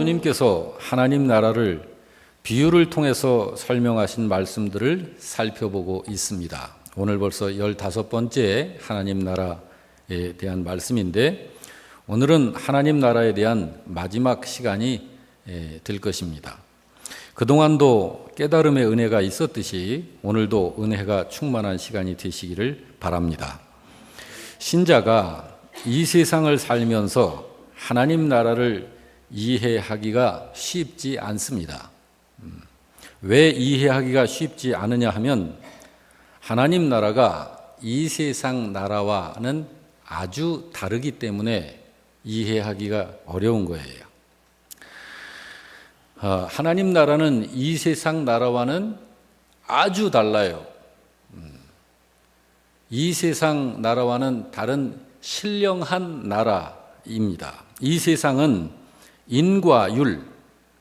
예수님께서 하나님 나라를 비유를 통해서 설명하신 말씀들을 살펴보고 있습니다. 오늘 벌써 15번째 하나님 나라에 대한 말씀인데, 오늘은 하나님 나라에 대한 마지막 시간이 될 것입니다. 그동안도 깨달음의 은혜가 있었듯이 오늘도 은혜가 충만한 시간이 되시기를 바랍니다. 신자가 이 세상을 살면서 하나님 나라를 이해하기가 쉽지 않습니다. 왜 이해하기가 쉽지 않으냐 하면, 하나님 나라가 이 세상 나라와는 아주 다르기 때문에 이해하기가 어려운 거예요. 하나님 나라는 이 세상 나라와는 아주 달라요. 이 세상 나라와는 다른 신령한 나라입니다. 이 세상은 인과 율,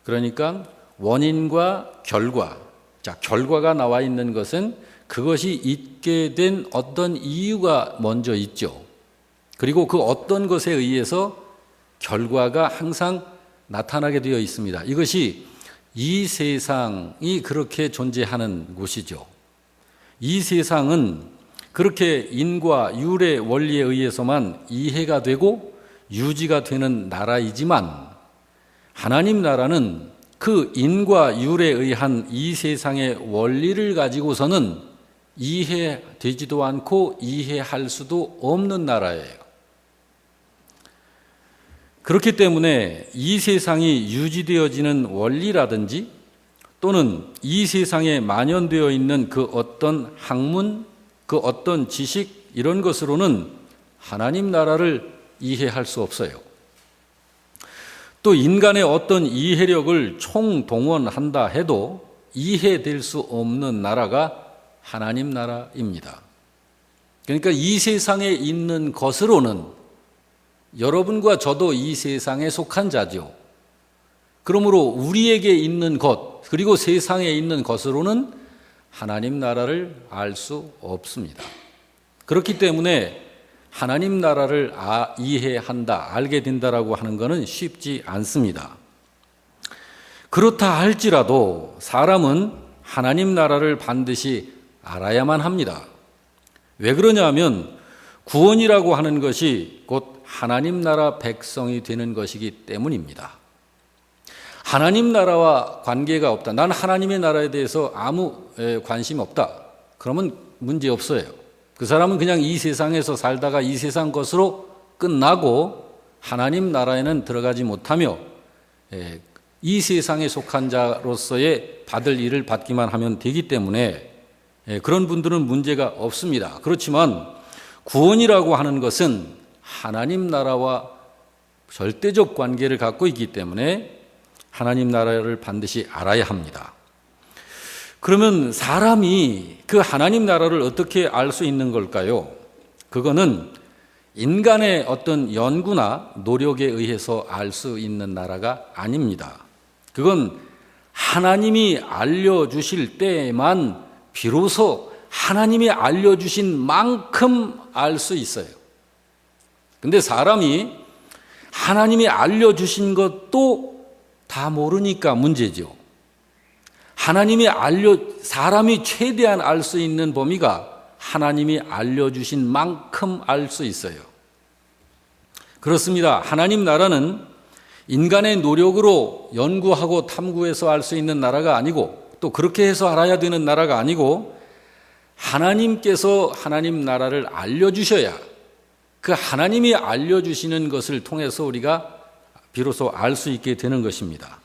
그러니까 원인과 결과, 결과가 나와 있는 것은 그것이 있게 된 어떤 이유가 먼저 있죠. 그리고 그 어떤 것에 의해서 결과가 항상 나타나게 되어 있습니다. 이것이 이 세상이 그렇게 존재하는 곳이죠. 이 세상은 그렇게 인과 율의 원리에 의해서만 이해가 되고 유지가 되는 나라이지만, 하나님 나라는 그 인과 율에 의한 이 세상의 원리를 가지고서는 이해되지도 않고 이해할 수도 없는 나라예요. 그렇기 때문에 이 세상이 유지되어지는 원리라든지 또는 이 세상에 만연되어 있는 그 어떤 학문, 그 어떤 지식, 이런 것으로는 하나님 나라를 이해할 수 없어요. 또 인간의 어떤 이해력을 총동원한다 해도 이해될 수 없는 나라가 하나님 나라입니다. 그러니까 이 세상에 있는 것으로는 여러분과 저도 이 세상에 속한 자죠. 그러므로 우리에게 있는 것, 그리고 세상에 있는 것으로는 하나님 나라를 알 수 없습니다. 그렇기 때문에 하나님 나라를 이해한다, 알게 된다라고 하는 것은 쉽지 않습니다. 그렇다 할지라도 사람은 하나님 나라를 반드시 알아야만 합니다. 왜 그러냐면, 구원이라고 하는 것이 곧 하나님 나라 백성이 되는 것이기 때문입니다. 하나님 나라와 관계가 없다, 난 하나님의 나라에 대해서 아무 관심 없다, 그러면 문제 없어요. 그 사람은 그냥 이 세상에서 살다가 이 세상 것으로 끝나고 하나님 나라에는 들어가지 못하며 이 세상에 속한 자로서의 받을 일을 받기만 하면 되기 때문에 그런 분들은 문제가 없습니다. 그렇지만 구원이라고 하는 것은 하나님 나라와 절대적 관계를 갖고 있기 때문에 하나님 나라를 반드시 알아야 합니다. 그러면 사람이 그 하나님 나라를 어떻게 알 수 있는 걸까요? 그거는 인간의 어떤 연구나 노력에 의해서 알 수 있는 나라가 아닙니다. 그건 하나님이 알려주실 때에만 비로소 하나님이 알려주신 만큼 알 수 있어요. 근데 사람이 하나님이 알려주신 것도 다 모르니까 문제죠. 사람이 최대한 알 수 있는 범위가 하나님이 알려주신 만큼 알 수 있어요. 그렇습니다. 하나님 나라는 인간의 노력으로 연구하고 탐구해서 알 수 있는 나라가 아니고, 또 그렇게 해서 알아야 되는 나라가 아니고, 하나님께서 하나님 나라를 알려주셔야 그 하나님이 알려주시는 것을 통해서 우리가 비로소 알 수 있게 되는 것입니다.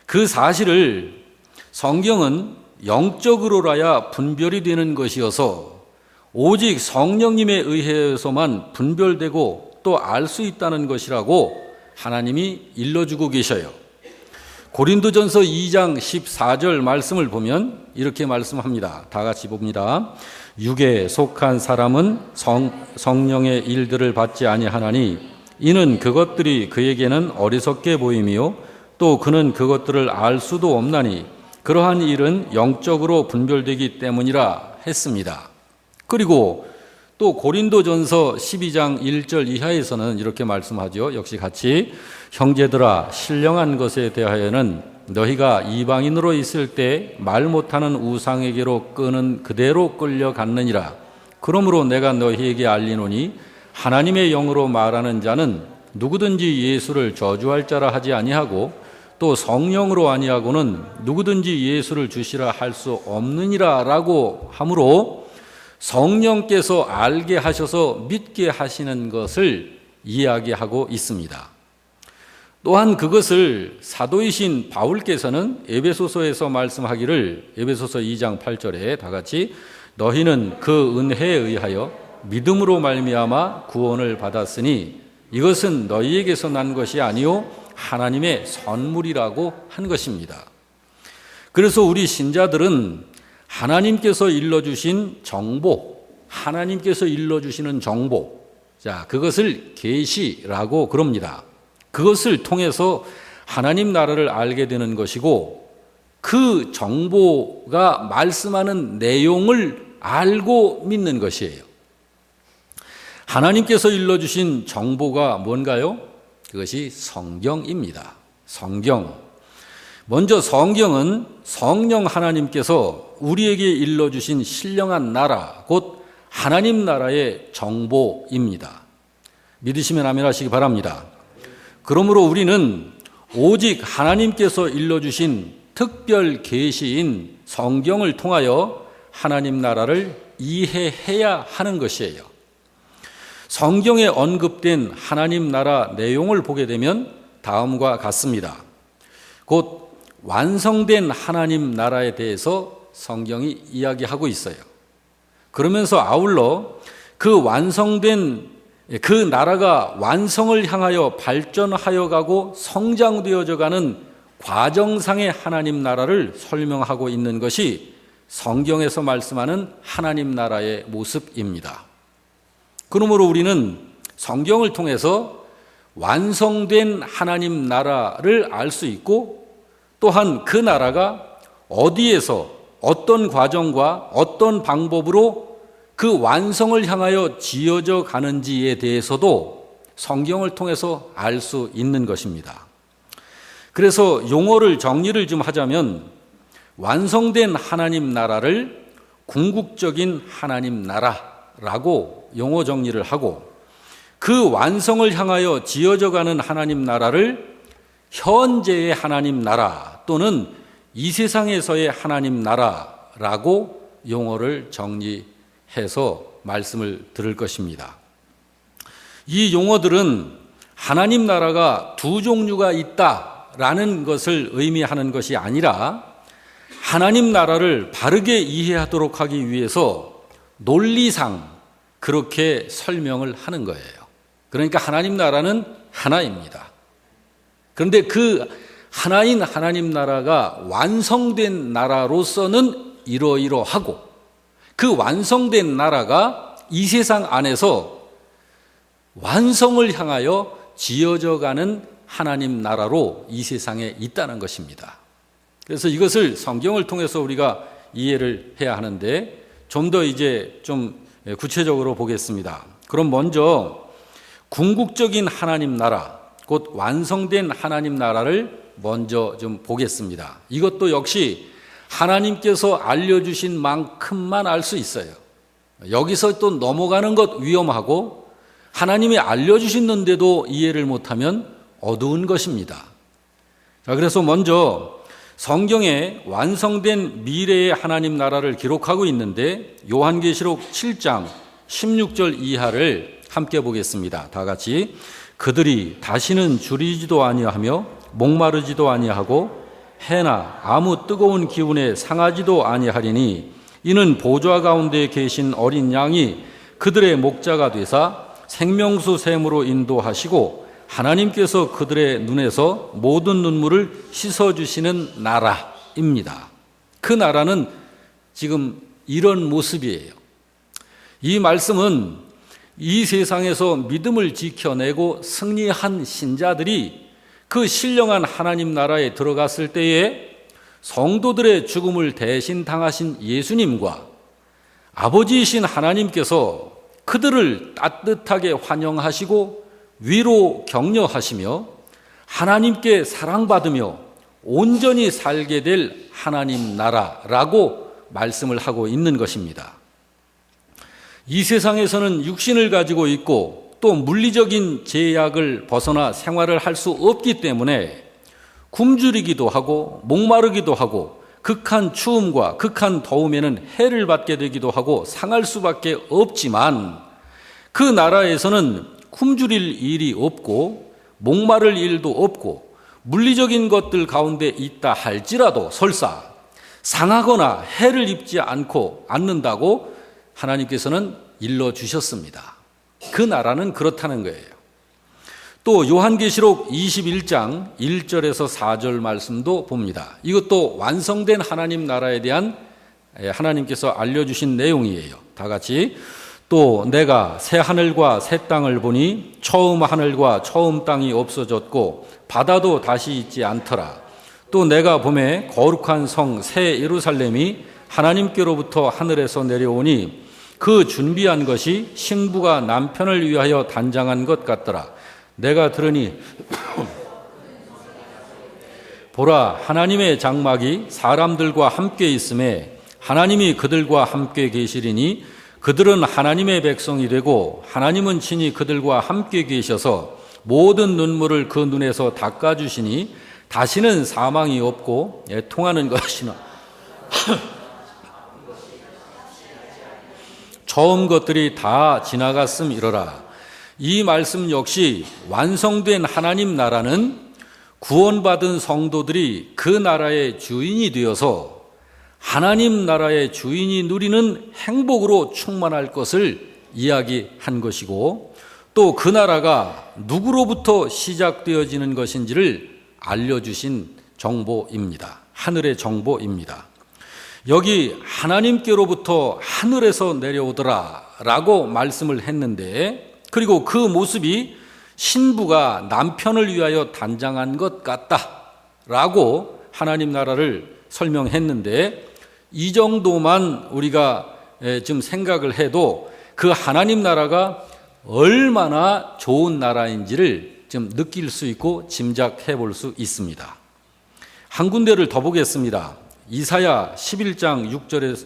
그 사실을 성경은 영적으로라야 분별이 되는 것이어서 오직 성령님에 의해서만 분별되고 또 알 수 있다는 것이라고 하나님이 일러주고 계셔요. 고린도전서 2장 14절 말씀을 보면 이렇게 말씀합니다. 다 같이 봅니다. 육에 속한 사람은 성령의 일들을 받지 아니하나니 이는 그것들이 그에게는 어리석게 보임이요 또 그는 그것들을 알 수도 없나니 그러한 일은 영적으로 분별되기 때문이라 했습니다. 그리고 또 고린도전서 12장 1절 이하에서는 이렇게 말씀하죠. 역시 같이 형제들아 신령한 것에 대하여는 너희가 이방인으로 있을 때 말 못하는 우상에게로 끄는 그대로 끌려갔느니라. 그러므로 내가 너희에게 알리노니 하나님의 영으로 말하는 자는 누구든지 예수를 저주할 자라 하지 아니하고 또 성령으로 아니하고는 누구든지 예수를 주시라 할 수 없느니라 라고 하므로 성령께서 알게 하셔서 믿게 하시는 것을 이야기하고 있습니다. 또한 그것을 사도이신 바울께서는 에베소서에서 말씀하기를 에베소서 2장 8절에 다 같이 너희는 그 은혜에 의하여 믿음으로 말미암아 구원을 받았으니 이것은 너희에게서 난 것이 아니요 하나님의 선물이라고 한 것입니다. 그래서 우리 신자들은 하나님께서 일러주신 정보, 하나님께서 일러주시는 정보, 자, 그것을 계시라고 그럽니다. 그것을 통해서 하나님 나라를 알게 되는 것이고 그 정보가 말씀하는 내용을 알고 믿는 것이에요. 하나님께서 일러주신 정보가 뭔가요? 그것이 성경입니다. 성경. 먼저 성경은 성령 하나님께서 우리에게 일러주신 신령한 나라, 곧 하나님 나라의 정보입니다. 믿으시면 아멘 하시기 바랍니다. 그러므로 우리는 오직 하나님께서 일러주신 특별 계시인 성경을 통하여 하나님 나라를 이해해야 하는 것이에요. 성경에 언급된 하나님 나라 내용을 보게 되면 다음과 같습니다. 곧 완성된 하나님 나라에 대해서 성경이 이야기하고 있어요. 그러면서 아울러 그 완성된 그 나라가 완성을 향하여 발전하여 가고 성장되어져 가는 과정상의 하나님 나라를 설명하고 있는 것이 성경에서 말씀하는 하나님 나라의 모습입니다. 그러므로 우리는 성경을 통해서 완성된 하나님 나라를 알 수 있고 또한 그 나라가 어디에서 어떤 과정과 어떤 방법으로 그 완성을 향하여 지어져 가는지에 대해서도 성경을 통해서 알 수 있는 것입니다. 그래서 용어를 정리를 좀 하자면 완성된 하나님 나라를 궁극적인 하나님 나라라고 용어 정리를 하고 그 완성을 향하여 지어져 가는 하나님 나라를 현재의 하나님 나라 또는 이 세상에서의 하나님 나라라고 용어를 정리해서 말씀을 들을 것입니다. 이 용어들은 하나님 나라가 두 종류가 있다라는 것을 의미하는 것이 아니라 하나님 나라를 바르게 이해하도록 하기 위해서 논리상 그렇게 설명을 하는 거예요. 그러니까 하나님 나라는 하나입니다. 그런데 그 하나인 하나님 나라가 완성된 나라로서는 이러이러하고 그 완성된 나라가 이 세상 안에서 완성을 향하여 지어져 가는 하나님 나라로 이 세상에 있다는 것입니다. 그래서 이것을 성경을 통해서 우리가 이해를 해야 하는데 좀 더 이제 좀 구체적으로 보겠습니다. 그럼 먼저 궁극적인 하나님 나라, 곧 완성된 하나님 나라를 먼저 좀 보겠습니다. 이것도 역시 하나님께서 알려주신 만큼만 알 수 있어요. 여기서 또 넘어가는 것 위험하고 하나님이 알려주시는데도 이해를 못하면 어두운 것입니다. 자, 그래서 먼저 성경에 완성된 미래의 하나님 나라를 기록하고 있는데 요한계시록 7장 16절 이하를 함께 보겠습니다. 다 같이 그들이 다시는 줄이지도 아니하며 목마르지도 아니하고 해나 아무 뜨거운 기운에 상하지도 아니하리니 이는 보좌 가운데 계신 어린 양이 그들의 목자가 되사 생명수 샘으로 인도하시고 하나님께서 그들의 눈에서 모든 눈물을 씻어주시는 나라입니다. 그 나라는 지금 이런 모습이에요. 이 말씀은 이 세상에서 믿음을 지켜내고 승리한 신자들이 그 신령한 하나님 나라에 들어갔을 때에 성도들의 죽음을 대신 당하신 예수님과 아버지이신 하나님께서 그들을 따뜻하게 환영하시고 위로 격려하시며 하나님께 사랑받으며 온전히 살게 될 하나님 나라라고 말씀을 하고 있는 것입니다. 이 세상에서는 육신을 가지고 있고 또 물리적인 제약을 벗어나 생활을 할 수 없기 때문에 굶주리기도 하고 목마르기도 하고 극한 추움과 극한 더움에는 해를 받게 되기도 하고 상할 수밖에 없지만 그 나라에서는 굶주릴 일이 없고 목마를 일도 없고 물리적인 것들 가운데 있다 할지라도 설사 상하거나 해를 입지 않는다고 하나님께서는 일러주셨습니다. 그 나라는 그렇다는 거예요. 또 요한계시록 21장 1절에서 4절 말씀도 봅니다. 이것도 완성된 하나님 나라에 대한 하나님께서 알려주신 내용이에요. 다 같이 또 내가 새 하늘과 새 땅을 보니 처음 하늘과 처음 땅이 없어졌고 바다도 다시 있지 않더라. 또 내가 보매 거룩한 성 새 예루살렘이 하나님께로부터 하늘에서 내려오니 그 준비한 것이 신부가 남편을 위하여 단장한 것 같더라. 내가 들으니 보라 하나님의 장막이 사람들과 함께 있음에 하나님이 그들과 함께 계시리니 그들은 하나님의 백성이 되고 하나님은 친히 그들과 함께 계셔서 모든 눈물을 그 눈에서 닦아주시니 다시는 사망이 없고 애통하는 것이나 처음 것들이 다 지나갔음이러라. 이 말씀 역시 완성된 하나님 나라는 구원받은 성도들이 그 나라의 주인이 되어서 하나님 나라의 주인이 누리는 행복으로 충만할 것을 이야기한 것이고 또 그 나라가 누구로부터 시작되어지는 것인지를 알려주신 정보입니다. 하늘의 정보입니다. 여기 하나님께로부터 하늘에서 내려오더라 라고 말씀을 했는데 그리고 그 모습이 신부가 남편을 위하여 단장한 것 같다라고 하나님 나라를 설명했는데 이 정도만 우리가 지금 생각을 해도 그 하나님 나라가 얼마나 좋은 나라인지를 좀 느낄 수 있고 짐작해 볼 수 있습니다. 한 군데를 더 보겠습니다. 이사야 11장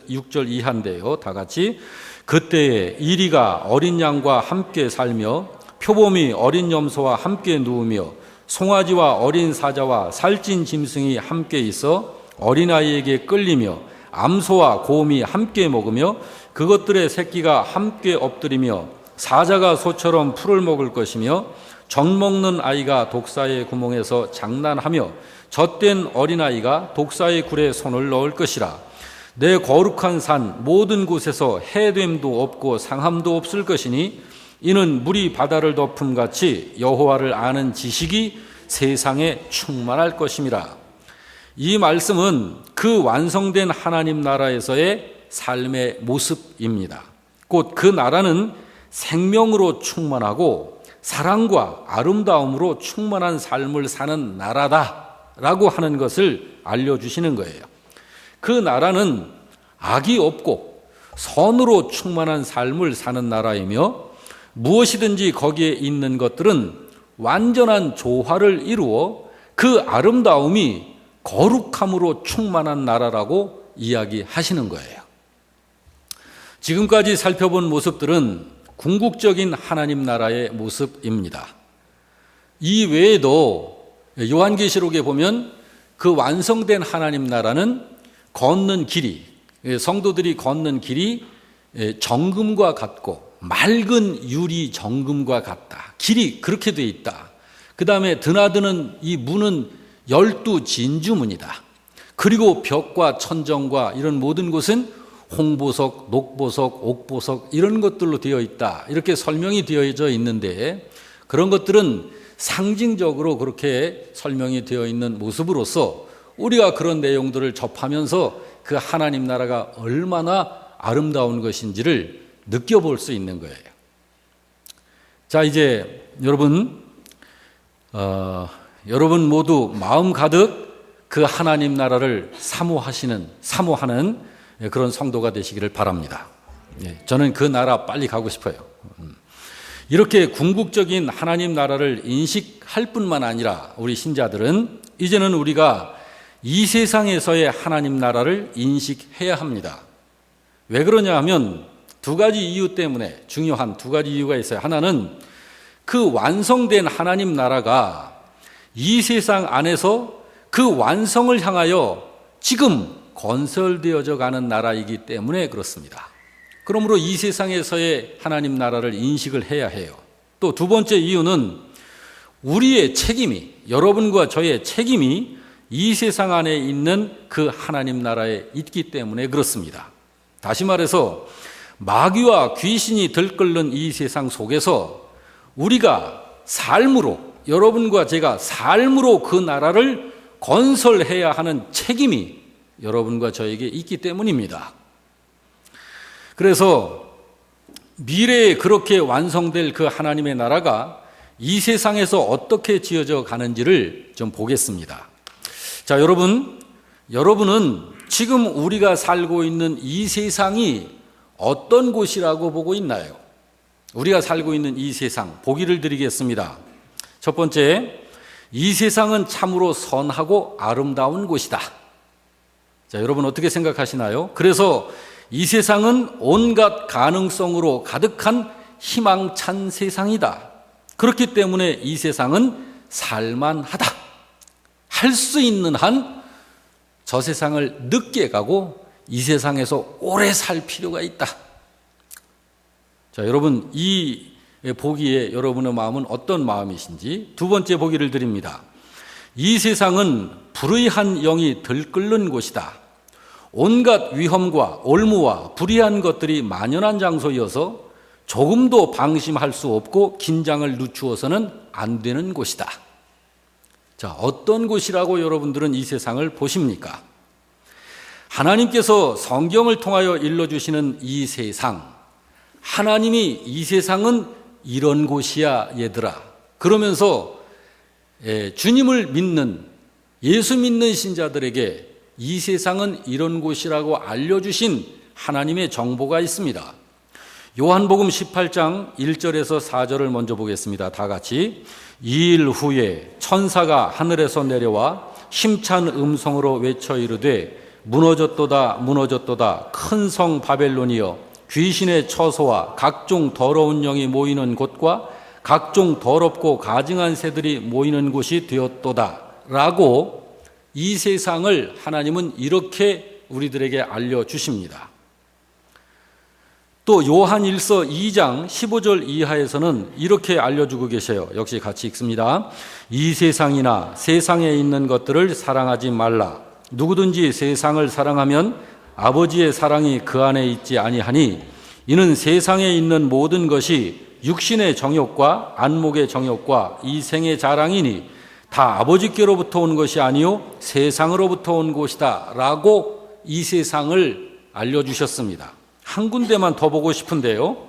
6절 이하인데요. 다 같이 그때에 이리가 어린 양과 함께 살며 표범이 어린 염소와 함께 누우며 송아지와 어린 사자와 살찐 짐승이 함께 있어 어린아이에게 끌리며 암소와 곰이 함께 먹으며 그것들의 새끼가 함께 엎드리며 사자가 소처럼 풀을 먹을 것이며 젖 먹는 아이가 독사의 구멍에서 장난하며 젖된 어린아이가 독사의 굴에 손을 넣을 것이라. 내 거룩한 산 모든 곳에서 해됨도 없고 상함도 없을 것이니 이는 물이 바다를 덮음같이 여호와를 아는 지식이 세상에 충만할 것임이라. 이 말씀은 그 완성된 하나님 나라에서의 삶의 모습입니다. 곧 그 나라는 생명으로 충만하고 사랑과 아름다움으로 충만한 삶을 사는 나라다라고 하는 것을 알려주시는 거예요. 그 나라는 악이 없고 선으로 충만한 삶을 사는 나라이며 무엇이든지 거기에 있는 것들은 완전한 조화를 이루어 그 아름다움이 거룩함으로 충만한 나라라고 이야기하시는 거예요. 지금까지 살펴본 모습들은 궁극적인 하나님 나라의 모습입니다. 이 외에도 요한계시록에 보면 그 완성된 하나님 나라는 걷는 길이, 성도들이 걷는 길이 정금과 같고 맑은 유리 정금과 같다. 길이 그렇게 돼 있다. 그 다음에 드나드는 이 문은 12진주문이다. 그리고 벽과 천정과 이런 모든 곳은 홍보석, 녹보석, 옥보석 이런 것들로 되어 있다. 이렇게 설명이 되어져 있는데 그런 것들은 상징적으로 그렇게 설명이 되어 있는 모습으로서 우리가 그런 내용들을 접하면서 그 하나님 나라가 얼마나 아름다운 것인지를 느껴볼 수 있는 거예요. 자, 이제 여러분 모두 마음 가득 그 하나님 나라를 사모하는 그런 성도가 되시기를 바랍니다. 저는 그 나라 빨리 가고 싶어요. 이렇게 궁극적인 하나님 나라를 인식할 뿐만 아니라 우리 신자들은 이제는 우리가 이 세상에서의 하나님 나라를 인식해야 합니다. 왜 그러냐 하면 두 가지 이유 때문에, 중요한 두 가지 이유가 있어요. 하나는 그 완성된 하나님 나라가 이 세상 안에서 그 완성을 향하여 지금 건설되어져 가는 나라이기 때문에 그렇습니다. 그러므로 이 세상에서의 하나님 나라를 인식을 해야 해요. 또 두 번째 이유는 우리의 책임이, 여러분과 저의 책임이 이 세상 안에 있는 그 하나님 나라에 있기 때문에 그렇습니다. 다시 말해서 마귀와 귀신이 들끓는 이 세상 속에서 우리가 삶으로, 여러분과 제가 삶으로 그 나라를 건설해야 하는 책임이 여러분과 저에게 있기 때문입니다. 그래서 미래에 그렇게 완성될 그 하나님의 나라가 이 세상에서 어떻게 지어져 가는지를 좀 보겠습니다. 자, 여러분은 지금 우리가 살고 있는 이 세상이 어떤 곳이라고 보고 있나요? 우리가 살고 있는 이 세상, 보기를 드리겠습니다. 첫 번째, 이 세상은 참으로 선하고 아름다운 곳이다. 자, 여러분 어떻게 생각하시나요? 그래서 이 세상은 온갖 가능성으로 가득한 희망찬 세상이다. 그렇기 때문에 이 세상은 살만하다. 할 수 있는 한 저 세상을 늦게 가고 이 세상에서 오래 살 필요가 있다. 자, 여러분 이 보기에 여러분의 마음은 어떤 마음이신지 두 번째 보기를 드립니다. 이 세상은 불의한 영이 들끓는 곳이다. 온갖 위험과 올무와 불의한 것들이 만연한 장소여서 조금도 방심할 수 없고 긴장을 늦추어서는 안 되는 곳이다. 자, 어떤 곳이라고 여러분들은 이 세상을 보십니까? 하나님께서 성경을 통하여 일러주시는 이 세상, 하나님이 이 세상은 이런 곳이야 얘들아 그러면서 주님을 믿는, 예수 믿는 신자들에게 이 세상은 이런 곳이라고 알려주신 하나님의 정보가 있습니다. 요한복음 18장 1절에서 4절을 먼저 보겠습니다. 다 같이. 2일 후에 천사가 하늘에서 내려와 힘찬 음성으로 외쳐 이르되 무너졌도다 무너졌도다 큰 성 바벨론이여 귀신의 처소와 각종 더러운 영이 모이는 곳과 각종 더럽고 가증한 새들이 모이는 곳이 되었도다 라고 이 세상을 하나님은 이렇게 우리들에게 알려주십니다. 또 요한 1서 2장 15절 이하에서는 이렇게 알려주고 계셔요. 역시 같이 읽습니다. 이 세상이나 세상에 있는 것들을 사랑하지 말라. 누구든지 세상을 사랑하면 아버지의 사랑이 그 안에 있지 아니하니 이는 세상에 있는 모든 것이 육신의 정욕과 안목의 정욕과 이생의 자랑이니 다 아버지께로부터 온 것이 아니요 세상으로부터 온 것이다 라고 이 세상을 알려주셨습니다. 한 군데만 더 보고 싶은데요.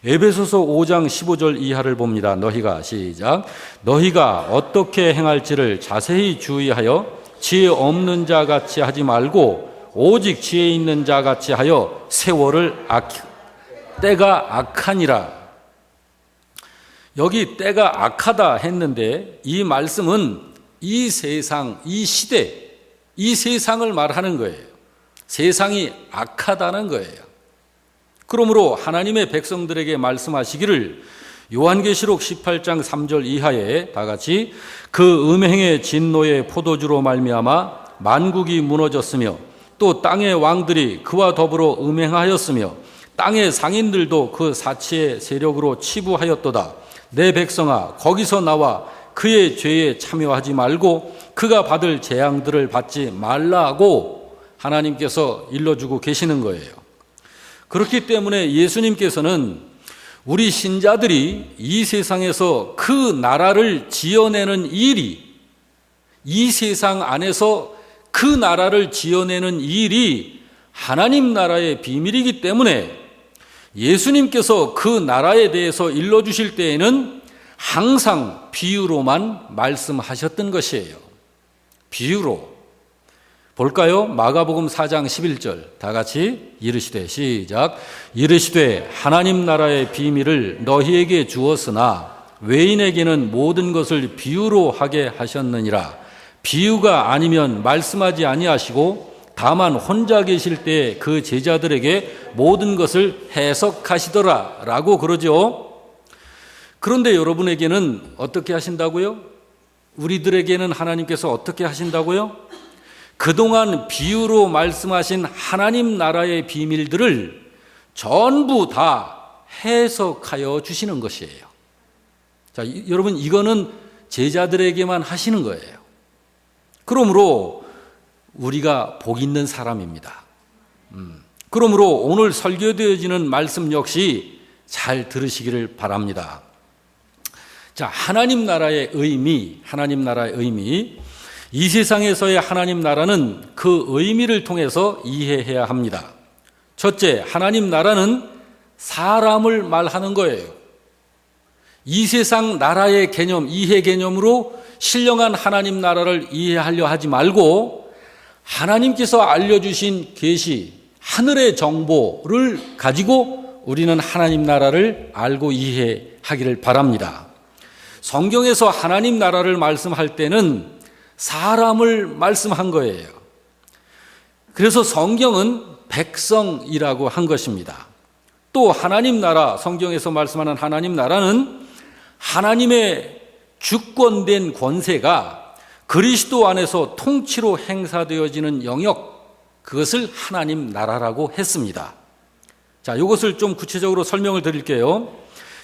에베소서 5장 15절 이하를 봅니다. 너희가 시작. 너희가 어떻게 행할지를 자세히 주의하여 지혜 없는 자 같이 하지 말고 오직 지혜 있는 자 같이 하여 세월을 때가 악하니라. 여기 때가 악하다 했는데 이 말씀은 이 세상, 이 시대, 이 세상을 말하는 거예요. 세상이 악하다는 거예요. 그러므로 하나님의 백성들에게 말씀하시기를 요한계시록 18장 3절 이하에 다 같이 그 음행의 진노의 포도주로 말미암아 만국이 무너졌으며 또 땅의 왕들이 그와 더불어 음행하였으며 땅의 상인들도 그 사치의 세력으로 치부하였도다. 내 백성아 거기서 나와 그의 죄에 참여하지 말고 그가 받을 재앙들을 받지 말라고 하나님께서 일러주고 계시는 거예요. 그렇기 때문에 예수님께서는 우리 신자들이 이 세상에서 그 나라를 지어내는 일이, 이 세상 안에서 그 나라를 지어내는 일이 하나님 나라의 비밀이기 때문에 예수님께서 그 나라에 대해서 일러주실 때에는 항상 비유로만 말씀하셨던 것이에요. 비유로. 볼까요? 마가복음 4장 11절 다 같이 이르시되 시작. 이르시되 하나님 나라의 비밀을 너희에게 주었으나 외인에게는 모든 것을 비유로 하게 하셨느니라. 비유가 아니면 말씀하지 아니하시고 다만 혼자 계실 때 그 제자들에게 모든 것을 해석하시더라 라고 그러죠. 그런데 여러분에게는 어떻게 하신다고요? 우리들에게는 하나님께서 어떻게 하신다고요? 그동안 비유로 말씀하신 하나님 나라의 비밀들을 전부 다 해석하여 주시는 것이에요. 자, 여러분, 이거는 제자들에게만 하시는 거예요. 그러므로 우리가 복 있는 사람입니다. 그러므로 오늘 설교되어지는 말씀 역시 잘 들으시기를 바랍니다. 자, 하나님 나라의 의미, 이 세상에서의 하나님 나라는 그 의미를 통해서 이해해야 합니다. 첫째, 하나님 나라는 사람을 말하는 거예요. 이 세상 나라의 개념, 이해 개념으로 신령한 하나님 나라를 이해하려 하지 말고 하나님께서 알려주신 계시, 하늘의 정보를 가지고 우리는 하나님 나라를 알고 이해하기를 바랍니다. 성경에서 하나님 나라를 말씀할 때는 사람을 말씀한 거예요. 그래서 성경은 백성이라고 한 것입니다. 또 하나님 나라, 성경에서 말씀하는 하나님 나라는 하나님의 주권된 권세가 그리스도 안에서 통치로 행사되어지는 영역, 그것을 하나님 나라라고 했습니다. 자, 이것을 좀 구체적으로 설명을 드릴게요.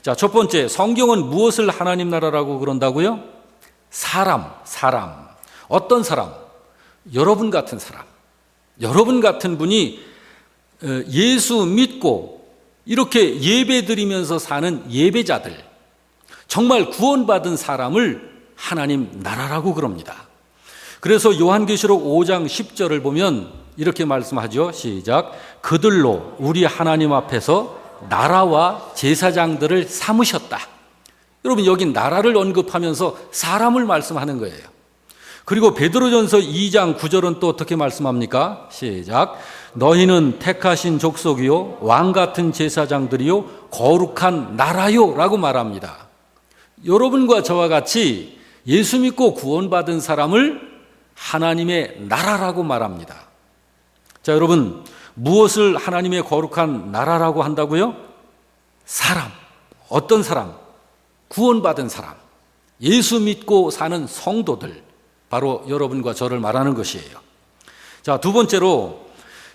자, 첫 번째, 성경은 무엇을 하나님 나라라고 그런다고요? 사람. 어떤 사람? 여러분 같은 사람. 여러분 같은 분이 예수 믿고 이렇게 예배 드리면서 사는 예배자들, 정말 구원받은 사람을 하나님 나라라고 그럽니다. 그래서 요한계시록 5장 10절을 보면 이렇게 말씀하죠. 시작. 그들로 우리 하나님 앞에서 나라와 제사장들을 삼으셨다. 여러분, 여기 나라를 언급하면서 사람을 말씀하는 거예요. 그리고 베드로전서 2장 9절은 또 어떻게 말씀합니까? 시작. 너희는 택하신 족속이요 왕 같은 제사장들이요 거룩한 나라요 라고 말합니다. 여러분과 저와 같이 예수 믿고 구원받은 사람을 하나님의 나라라고 말합니다. 자, 여러분, 무엇을 하나님의 거룩한 나라라고 한다고요? 사람. 어떤 사람? 구원받은 사람. 예수 믿고 사는 성도들. 바로 여러분과 저를 말하는 것이에요. 자, 두 번째로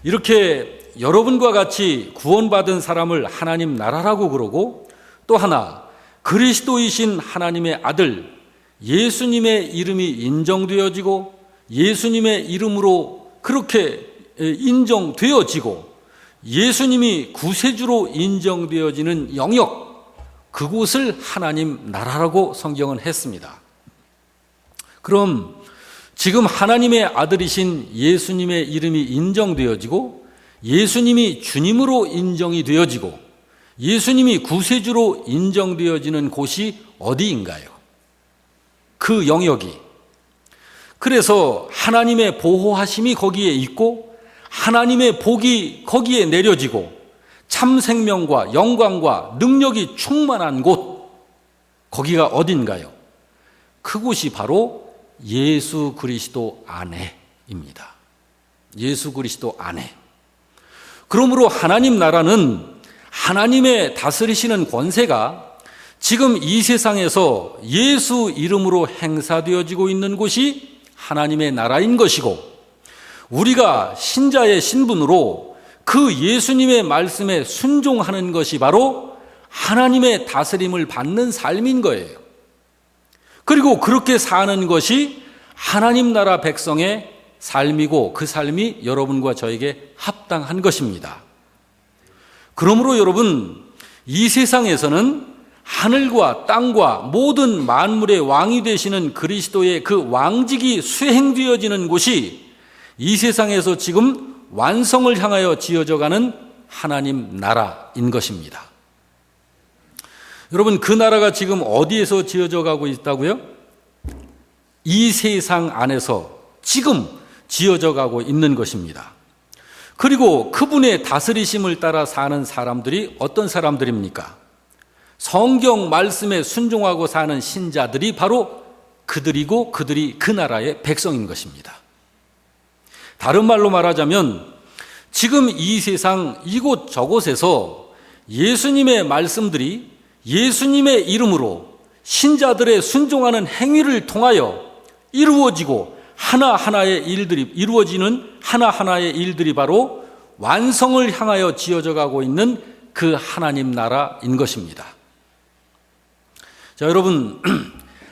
이렇게 여러분과 같이 구원받은 사람을 하나님 나라라고 그러고, 또 하나 그리스도이신 하나님의 아들 예수님의 이름이 인정되어지고 예수님의 이름으로 그렇게 인정되어지고 예수님이 구세주로 인정되어지는 영역, 그곳을 하나님 나라라고 성경은 했습니다. 그럼 지금 하나님의 아들이신 예수님의 이름이 인정되어지고 예수님이 주님으로 인정이 되어지고 예수님이 구세주로 인정되어지는 곳이 어디인가요? 그 영역이. 그래서 하나님의 보호하심이 거기에 있고 하나님의 복이 거기에 내려지고 참 생명과 영광과 능력이 충만한 곳, 거기가 어딘가요? 그곳이 바로 예수 그리스도 안에입니다. 예수 그리스도 안에. 그러므로 하나님 나라는 하나님의 다스리시는 권세가 지금 이 세상에서 예수 이름으로 행사되어지고 있는 곳이 하나님의 나라인 것이고, 우리가 신자의 신분으로 그 예수님의 말씀에 순종하는 것이 바로 하나님의 다스림을 받는 삶인 거예요. 그리고 그렇게 사는 것이 하나님 나라 백성의 삶이고 그 삶이 여러분과 저에게 합당한 것입니다. 그러므로 여러분, 이 세상에서는 하늘과 땅과 모든 만물의 왕이 되시는 그리스도의 그 왕직이 수행되어지는 곳이 이 세상에서 지금 완성을 향하여 지어져가는 하나님 나라인 것입니다. 여러분, 그 나라가 지금 어디에서 지어져 가고 있다고요? 이 세상 안에서 지금 지어져 가고 있는 것입니다. 그리고 그분의 다스리심을 따라 사는 사람들이 어떤 사람들입니까? 성경 말씀에 순종하고 사는 신자들이 바로 그들이고 그들이 그 나라의 백성인 것입니다. 다른 말로 말하자면 지금 이 세상 이곳 저곳에서 예수님의 말씀들이 예수님의 이름으로 신자들의 순종하는 행위를 통하여 이루어지고 이루어지는 하나하나의 일들이 바로 완성을 향하여 지어져 가고 있는 그 하나님 나라인 것입니다. 자, 여러분,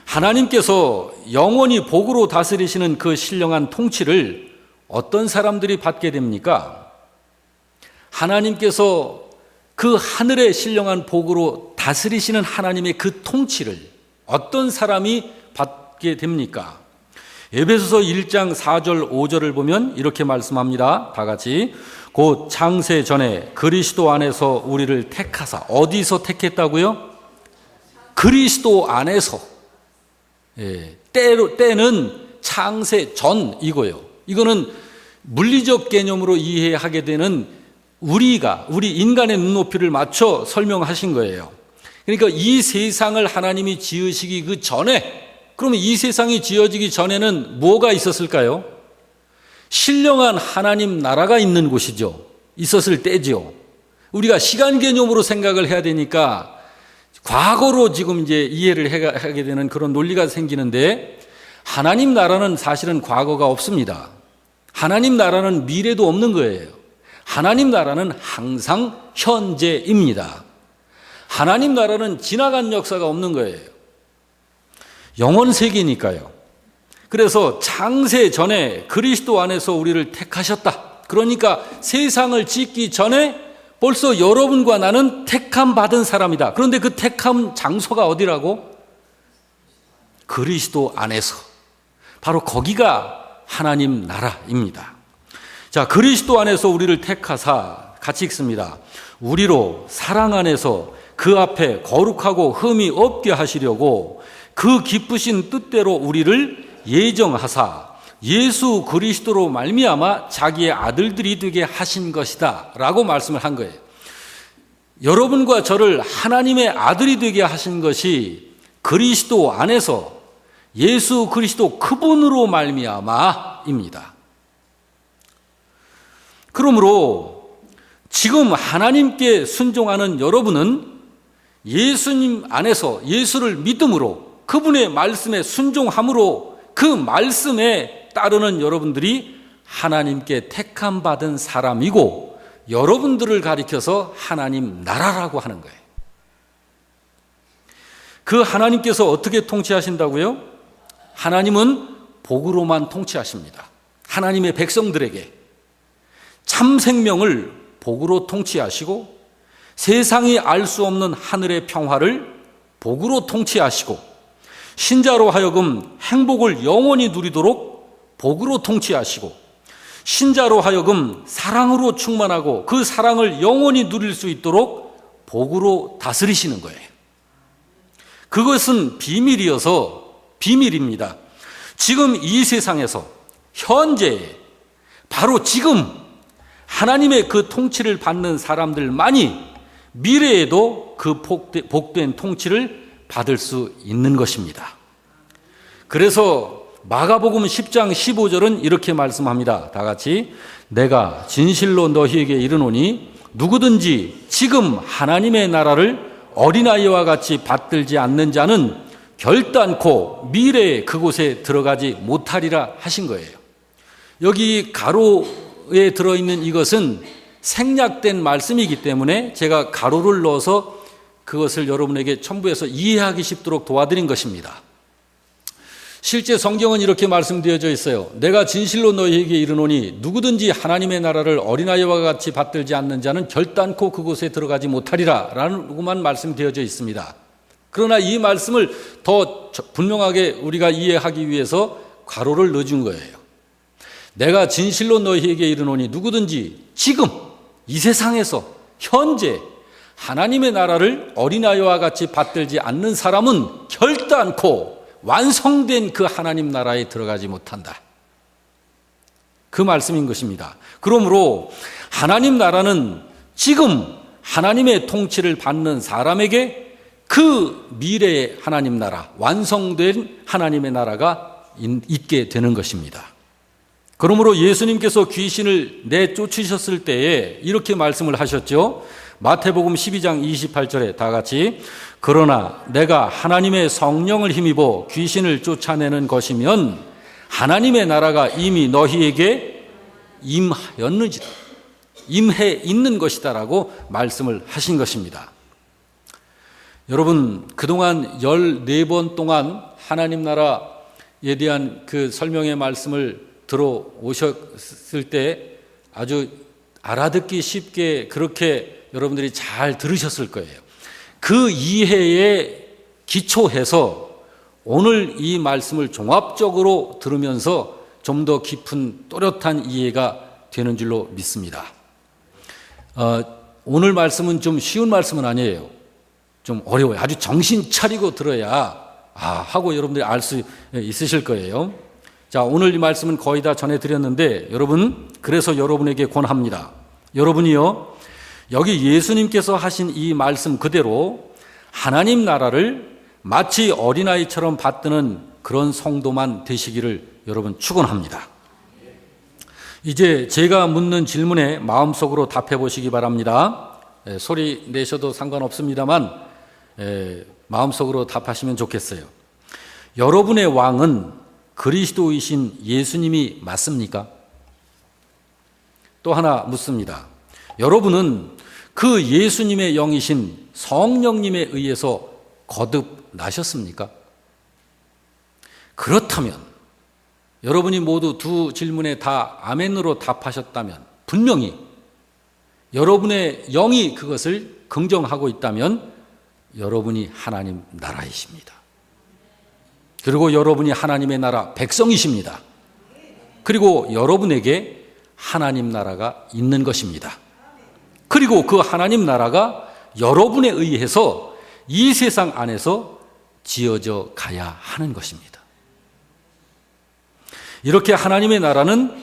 하나님께서 영원히 복으로 다스리시는 그 신령한 통치를 어떤 사람들이 받게 됩니까? 하나님께서 그 하늘의 신령한 복으로 다스리시는 하나님의 그 통치를 어떤 사람이 받게 됩니까? 에베소서 1장 4절 5절을 보면 이렇게 말씀합니다. 다 같이. 곧 창세 전에 그리스도 안에서 우리를 택하사. 어디서 택했다고요? 그리스도 안에서. 때는 창세 전이고요. 이거는 물리적 개념으로 이해하게 되는 우리 인간의 눈높이를 맞춰 설명하신 거예요. 그러니까 이 세상을 하나님이 지으시기 그 전에, 그러면 이 세상이 지어지기 전에는 뭐가 있었을까요? 신령한 하나님 나라가 있는 곳이죠. 있었을 때죠. 우리가 시간 개념으로 생각을 해야 되니까 과거로 지금 이제 이해를 하게 되는 그런 논리가 생기는데, 하나님 나라는 사실은 과거가 없습니다. 하나님 나라는 미래도 없는 거예요. 하나님 나라는 항상 현재입니다. 하나님 나라는 지나간 역사가 없는 거예요. 영원 세계니까요. 그래서 창세 전에 그리스도 안에서 우리를 택하셨다. 그러니까 세상을 짓기 전에 벌써 여러분과 나는 택함 받은 사람이다. 그런데 그 택함 장소가 어디라고? 그리스도 안에서. 바로 거기가 하나님 나라입니다. 자, 그리스도 안에서 우리를 택하사, 같이 읽습니다. 우리로 사랑 안에서 그 앞에 거룩하고 흠이 없게 하시려고 그 기쁘신 뜻대로 우리를 예정하사 예수 그리스도로 말미암아 자기의 아들들이 되게 하신 것이다 라고 말씀을 한 거예요. 여러분과 저를 하나님의 아들이 되게 하신 것이 그리스도 안에서 예수 그리스도 그분으로 말미암아입니다. 그러므로 지금 하나님께 순종하는 여러분은 예수님 안에서 예수를 믿음으로 그분의 말씀에 순종함으로 그 말씀에 따르는 여러분들이 하나님께 택함 받은 사람이고, 여러분들을 가리켜서 하나님 나라라고 하는 거예요. 그 하나님께서 어떻게 통치하신다고요? 하나님은 복으로만 통치하십니다. 하나님의 백성들에게 참 생명을 복으로 통치하시고, 세상이 알 수 없는 하늘의 평화를 복으로 통치하시고, 신자로 하여금 행복을 영원히 누리도록 복으로 통치하시고, 신자로 하여금 사랑으로 충만하고 그 사랑을 영원히 누릴 수 있도록 복으로 다스리시는 거예요. 그것은 비밀입니다. 지금 이 세상에서 현재 바로 지금 하나님의 그 통치를 받는 사람들만이 미래에도 그 복된 통치를 받을 수 있는 것입니다. 그래서 마가복음 10장 15절은 이렇게 말씀합니다. 다 같이. 내가 진실로 너희에게 이르노니 누구든지 지금 하나님의 나라를 어린아이와 같이 받들지 않는 자는 결단코 미래에 그곳에 들어가지 못하리라 하신 거예요. 여기 가로에 들어있는 이것은 생략된 말씀이기 때문에 제가 가로를 넣어서 그것을 여러분에게 첨부해서 이해하기 쉽도록 도와드린 것입니다. 실제 성경은 이렇게 말씀되어져 있어요. 내가 진실로 너희에게 이르노니 누구든지 하나님의 나라를 어린아이와 같이 받들지 않는 자는 결단코 그곳에 들어가지 못하리라 라고만 말씀되어져 있습니다. 그러나 이 말씀을 더 분명하게 우리가 이해하기 위해서 괄호를 넣어준 거예요. 내가 진실로 너희에게 이르노니 누구든지 지금 이 세상에서 현재 하나님의 나라를 어린아이와 같이 받들지 않는 사람은 결단코 완성된 그 하나님 나라에 들어가지 못한다. 그 말씀인 것입니다. 그러므로 하나님 나라는 지금 하나님의 통치를 받는 사람에게 그 미래의 하나님 나라, 완성된 하나님의 나라가 있게 되는 것입니다. 그러므로 예수님께서 귀신을 내쫓으셨을 때에 이렇게 말씀을 하셨죠. 마태복음 12장 28절에 다 같이, 그러나 내가 하나님의 성령을 힘입어 귀신을 쫓아내는 것이면 하나님의 나라가 이미 너희에게 임하였는지라, 임해 있는 것이다 라고 말씀을 하신 것입니다. 여러분, 그동안 14번 동안 하나님 나라에 대한 그 설명의 말씀을 들어오셨을 때 아주 알아듣기 쉽게 그렇게 여러분들이 잘 들으셨을 거예요. 그 이해에 기초해서 오늘 이 말씀을 종합적으로 들으면서 좀 더 깊은 또렷한 이해가 되는 줄로 믿습니다. 오늘 말씀은 좀 쉬운 말씀은 아니에요. 좀 어려워요. 아주 정신 차리고 들어야 하고 여러분들이 알 수 있으실 거예요. 자, 오늘 이 말씀은 거의 다 전해드렸는데 여러분, 그래서 여러분에게 권합니다. 여러분이요, 여기 예수님께서 하신 이 말씀 그대로 하나님 나라를 마치 어린아이처럼 받드는 그런 성도만 되시기를 여러분 축원합니다. 이제 제가 묻는 질문에 마음속으로 답해 보시기 바랍니다. 소리 내셔도 상관없습니다만 마음속으로 답하시면 좋겠어요. 여러분의 왕은 그리스도이신 예수님이 맞습니까? 또 하나 묻습니다. 여러분은 그 예수님의 영이신 성령님에 의해서 거듭나셨습니까? 그렇다면 여러분이 모두 두 질문에 다 아멘으로 답하셨다면, 분명히 여러분의 영이 그것을 긍정하고 있다면 여러분이 하나님 나라이십니다. 그리고 여러분이 하나님의 나라 백성이십니다. 그리고 여러분에게 하나님 나라가 있는 것입니다. 그리고 그 하나님 나라가 여러분에 의해서 이 세상 안에서 지어져 가야 하는 것입니다. 이렇게 하나님의 나라는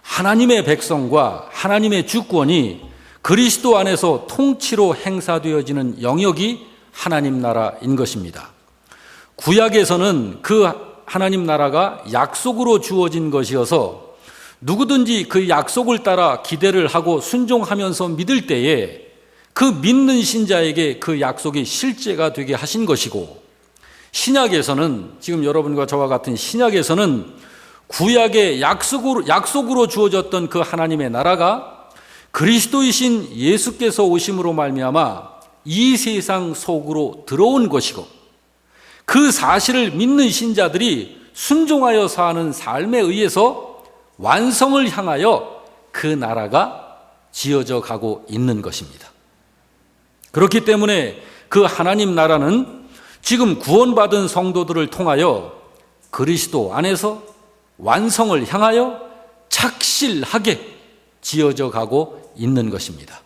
하나님의 백성과 하나님의 주권이 그리스도 안에서 통치로 행사되어지는 영역이 하나님 나라인 것입니다. 구약에서는 그 하나님 나라가 약속으로 주어진 것이어서 누구든지 그 약속을 따라 기대를 하고 순종하면서 믿을 때에 그 믿는 신자에게 그 약속이 실제가 되게 하신 것이고, 신약에서는, 지금 여러분과 저와 같은 신약에서는 구약의 약속으로 주어졌던 그 하나님의 나라가 그리스도이신 예수께서 오심으로 말미암아 이 세상 속으로 들어온 것이고, 그 사실을 믿는 신자들이 순종하여 사는 삶에 의해서 완성을 향하여 그 나라가 지어져 가고 있는 것입니다. 그렇기 때문에 그 하나님 나라는 지금 구원받은 성도들을 통하여 그리스도 안에서 완성을 향하여 착실하게 지어져 가고 있는 것입니다.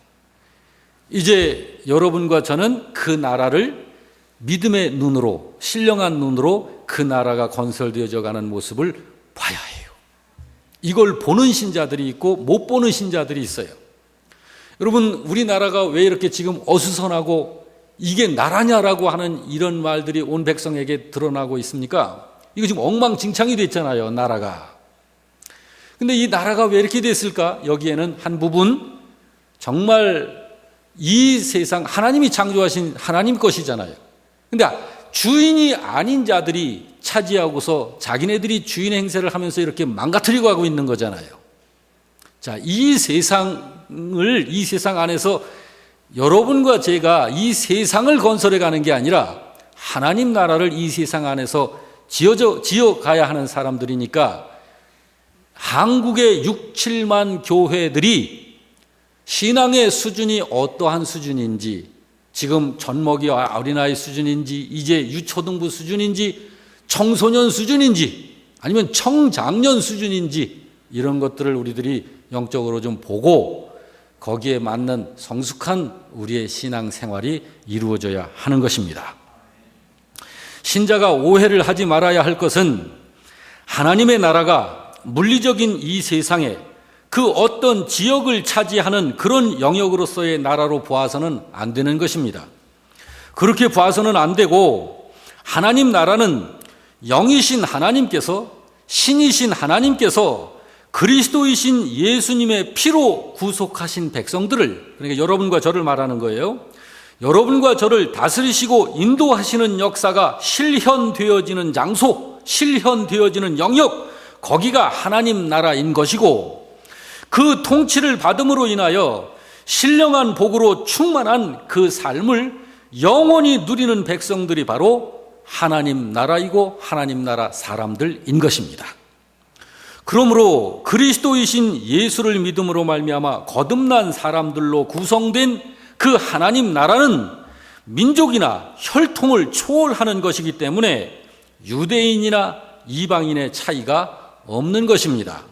이제 여러분과 저는 그 나라를 믿음의 눈으로, 신령한 눈으로 그 나라가 건설되어져 가는 모습을 봐야 해요. 이걸 보는 신자들이 있고 못 보는 신자들이 있어요. 여러분, 우리나라가 왜 이렇게 지금 어수선하고 이게 나라냐라고 하는 이런 말들이 온 백성에게 드러나고 있습니까? 이거 지금 엉망진창이 됐잖아요, 나라가. 근데 이 나라가 왜 이렇게 됐을까? 여기에는 한 부분, 정말 이 세상 하나님이 창조하신 하나님 것이잖아요. 근데 주인이 아닌 자들이 차지하고서 자기네들이 주인 행세를 하면서 이렇게 망가뜨리고 하고 있는 거잖아요. 자, 이 세상 안에서 여러분과 제가 이 세상을 건설해 가는 게 아니라 하나님 나라를 이 세상 안에서 지어 가야 하는 사람들이니까, 한국의 6, 7만 교회들이 신앙의 수준이 어떠한 수준인지, 지금 젖먹이 어린아이 수준인지, 이제 유초등부 수준인지, 청소년 수준인지, 아니면 청장년 수준인지, 이런 것들을 우리들이 영적으로 좀 보고 거기에 맞는 성숙한 우리의 신앙 생활이 이루어져야 하는 것입니다. 신자가 오해를 하지 말아야 할 것은 하나님의 나라가 물리적인 이 세상에 그 어떤 지역을 차지하는 그런 영역으로서의 나라로 보아서는 안 되는 것입니다. 그렇게 보아서는 안 되고, 하나님 나라는 영이신 하나님께서, 신이신 하나님께서 그리스도이신 예수님의 피로 구속하신 백성들을, 그러니까 여러분과 저를 말하는 거예요. 여러분과 저를 다스리시고 인도하시는 역사가 실현되어지는 장소, 실현되어지는 영역, 거기가 하나님 나라인 것이고, 그 통치를 받음으로 인하여 신령한 복으로 충만한 그 삶을 영원히 누리는 백성들이 바로 하나님 나라이고 하나님 나라 사람들인 것입니다. 그러므로 그리스도이신 예수를 믿음으로 말미암아 거듭난 사람들로 구성된 그 하나님 나라는 민족이나 혈통을 초월하는 것이기 때문에 유대인이나 이방인의 차이가 없는 것입니다.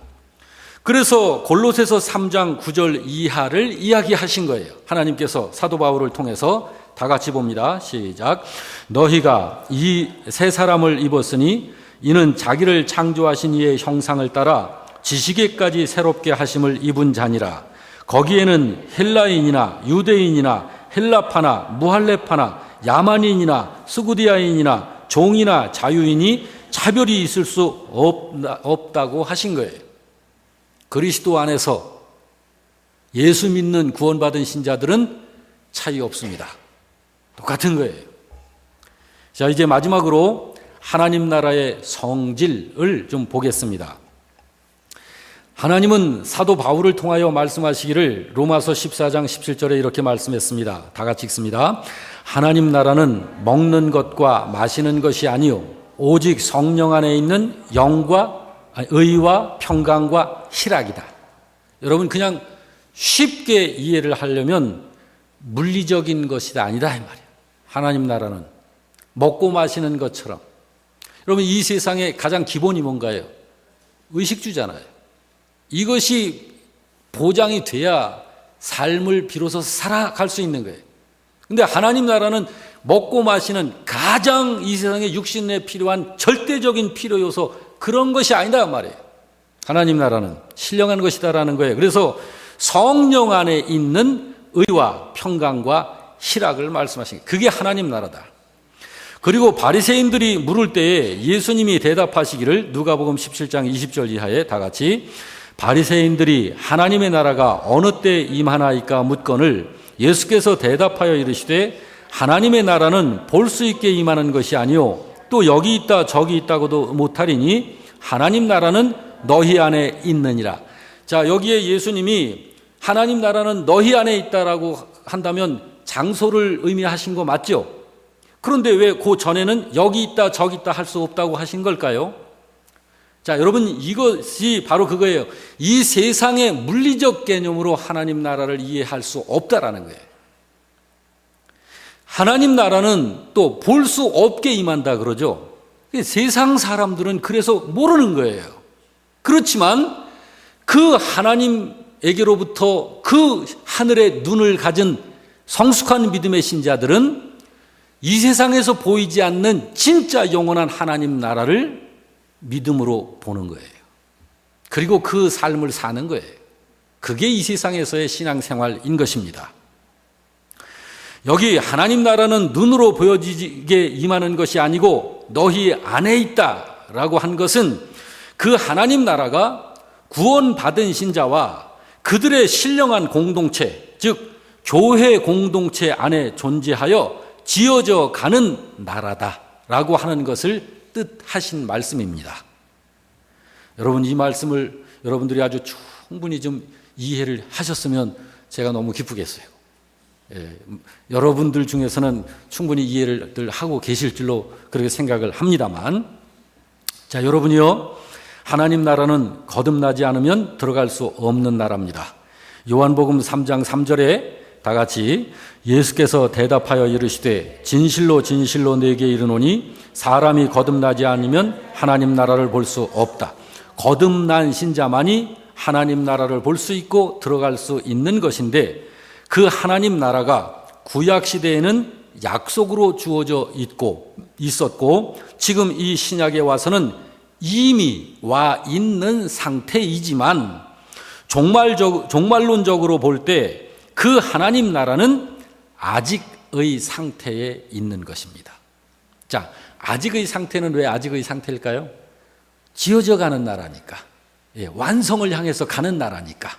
그래서 골로새서 3장 9절 이하를 이야기하신 거예요. 하나님께서 사도 바울을 통해서 다 같이 봅니다. 시작. 너희가 이 새 사람을 입었으니 이는 자기를 창조하신 이의 형상을 따라 지식에까지 새롭게 하심을 입은 자니라. 거기에는 헬라인이나 유대인이나 헬라파나 무할레파나 야만인이나 스구디아인이나 종이나 자유인이 차별이 있을 수 없다고 하신 거예요. 그리스도 안에서 예수 믿는 구원받은 신자들은 차이 없습니다. 똑같은 거예요. 자, 이제 마지막으로 하나님 나라의 성질을 좀 보겠습니다. 하나님은 사도 바울을 통하여 말씀하시기를 로마서 14장 17절에 이렇게 말씀했습니다. 다 같이 읽습니다. 하나님 나라는 먹는 것과 마시는 것이 아니요 오직 성령 안에 있는 의와 평강과 희락이다. 여러분, 그냥 쉽게 이해를 하려면 물리적인 것이 아니다 이 말이에요. 하나님 나라는 먹고 마시는 것처럼. 여러분, 이 세상의 가장 기본이 뭔가요? 의식주잖아요. 이것이 보장이 돼야 삶을 비로소 살아갈 수 있는 거예요. 근데 하나님 나라는 먹고 마시는 가장 이 세상에 육신에 필요한 절대적인 필요 요소, 그런 것이 아니다 말이에요. 하나님 나라는 신령한 것이다라는 거예요. 그래서 성령 안에 있는 의와 평강과 희락을 말씀하신 거예요. 그게 하나님 나라다. 그리고 바리새인들이 물을 때에 예수님이 대답하시기를 누가복음 17장 20절 이하에 다 같이 바리새인들이 하나님의 나라가 어느 때 임하나이까 묻거늘 예수께서 대답하여 이르시되 하나님의 나라는 볼 수 있게 임하는 것이 아니요 또 여기 있다 저기 있다고도 못하리니 하나님 나라는 너희 안에 있느니라. 자, 여기에 예수님이 하나님 나라는 너희 안에 있다라고 한다면 장소를 의미하신 거 맞죠? 그런데 왜 그 전에는 여기 있다 저기 있다 할 수 없다고 하신 걸까요? 자, 여러분, 이것이 바로 그거예요. 이 세상의 물리적 개념으로 하나님 나라를 이해할 수 없다라는 거예요. 하나님 나라는 또 볼 수 없게 임한다 그러죠. 세상 사람들은 그래서 모르는 거예요. 그렇지만 그 하나님에게로부터 그 하늘의 눈을 가진 성숙한 믿음의 신자들은 이 세상에서 보이지 않는 진짜 영원한 하나님 나라를 믿음으로 보는 거예요. 그리고 그 삶을 사는 거예요. 그게 이 세상에서의 신앙생활인 것입니다. 여기 하나님 나라는 눈으로 보여지게 임하는 것이 아니고 너희 안에 있다라고 한 것은 그 하나님 나라가 구원받은 신자와 그들의 신령한 공동체, 즉 교회 공동체 안에 존재하여 지어져 가는 나라다라고 하는 것을 뜻하신 말씀입니다. 여러분, 이 말씀을 여러분들이 아주 충분히 좀 이해를 하셨으면 제가 너무 기쁘겠어요. 여러분들 중에서는 충분히 이해를 하고 계실 줄로 그렇게 생각을 합니다만, 자, 여러분이요, 하나님 나라는 거듭나지 않으면 들어갈 수 없는 나라입니다. 요한복음 3장 3절에 다 같이 예수께서 대답하여 이르시되 진실로 진실로 내게 이르노니 사람이 거듭나지 않으면 하나님 나라를 볼 수 없다. 거듭난 신자만이 하나님 나라를 볼 수 있고 들어갈 수 있는 것인데, 그 하나님 나라가 구약 시대에는 약속으로 주어져 있었고 지금 이 신약에 와서는 이미 와 있는 상태이지만 종말론적으로 볼 때 그 하나님 나라는 아직의 상태에 있는 것입니다. 자, 아직의 상태는 왜 아직의 상태일까요? 지어져 가는 나라니까. 완성을 향해서 가는 나라니까.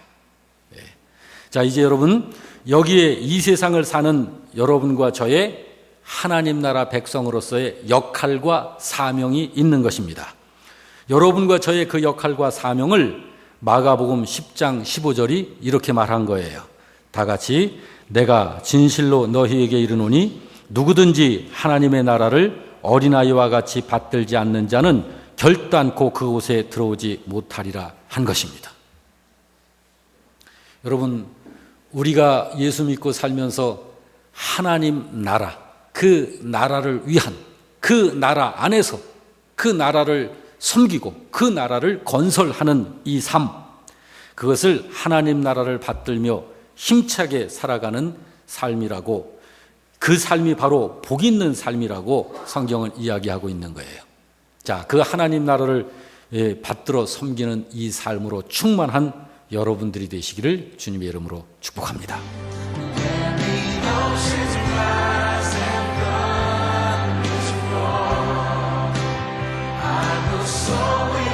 자, 이제 여러분, 여기에 이 세상을 사는 여러분과 저의 하나님 나라 백성으로서의 역할과 사명이 있는 것입니다. 여러분과 저의 그 역할과 사명을 마가복음 10장 15절이 이렇게 말한 거예요. 다 같이, 내가 진실로 너희에게 이르노니 누구든지 하나님의 나라를 어린아이와 같이 받들지 않는 자는 결단코 그곳에 들어오지 못하리라 한 것입니다. 여러분, 우리가 예수 믿고 살면서 하나님 나라, 그 나라를 위한, 그 나라 안에서 그 나라를 섬기고 그 나라를 건설하는 이 삶, 그것을 하나님 나라를 받들며 힘차게 살아가는 삶이라고, 그 삶이 바로 복 있는 삶이라고 성경은 이야기하고 있는 거예요. 자, 그 하나님 나라를 받들어 섬기는 이 삶으로 충만한 여러분들이 되시기를 주님의 이름으로 축복합니다. So